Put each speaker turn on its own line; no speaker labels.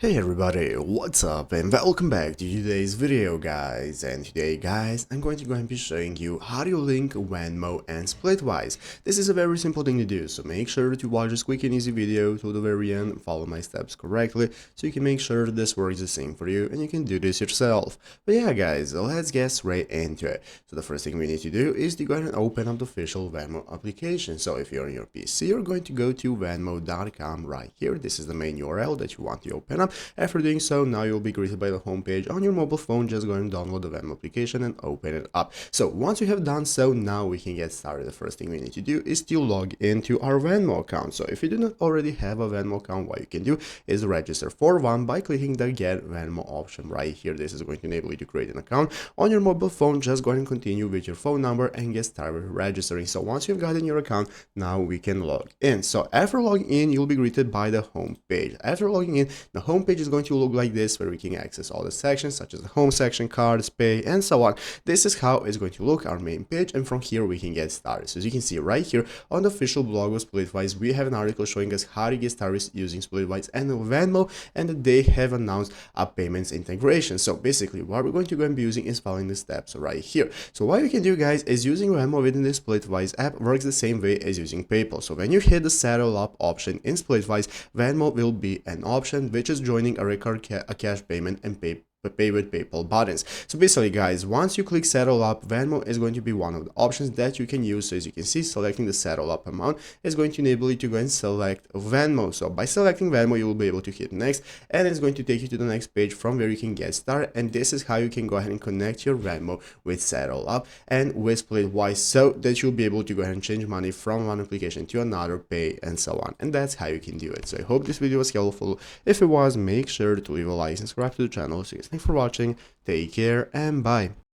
Hey everybody, what's up and welcome back to today's video guys. And today guys, I'm going to go and be showing you how to link Venmo and Splitwise. This is a very simple thing to do, so make sure to watch this quick and easy video to the very end, follow my steps correctly so you can make sure this works the same for you and you can do this yourself. But yeah guys, let's get straight into it. So the first thing we need to do is to go ahead and open up the official Venmo application. So if you're on your PC, you're going to go to venmo.com right here. This is the main URL that you want to open up. After doing so, now you'll be greeted by the home page on your mobile phone. Just go and download the Venmo application and open it up. So once you have done so, now we can get started. The first thing we need to do is to log into our Venmo account. So if you do not already have a Venmo account, what you can do is register for one by clicking the Get Venmo option right here. This is going to enable you to create an account on your mobile phone. Just go ahead and continue with your phone number and get started registering. So once you've gotten your account, now we can log in. So after logging in, you'll be greeted by the home page. After logging in, the home page is going to look like this, where we can access all the sections such as the home section, cards, pay, and so on. This is how it's going to look, our main page, and from here we can get started. So as you can see right here on the official blog of Splitwise, we have an article showing us how to get started using Splitwise and Venmo, and that they have announced a payments integration. So basically what we're going to go and be using is following the steps right here. So what you can do guys is using Venmo within the Splitwise app works the same way as using PayPal. So when you hit the settle up option in Splitwise, Venmo will be an option which is joining a record a cash payment and pay with PayPal buttons. So basically guys, once you click settle up, Venmo is going to be one of the options that you can use. So as you can see, selecting the settle up amount is going to enable you to go and select Venmo. So by selecting Venmo, you will be able to hit next, and it's going to take you to the next page from where you can get started. And this is how you can go ahead and connect your Venmo with settle up and with Splitwise, so that you'll be able to go ahead and change money from one application to another, pay, and so on. And that's how you can do it. So I hope this video was helpful. If it was, make sure to leave a like and subscribe to the channel. So thanks for watching, take care, and bye.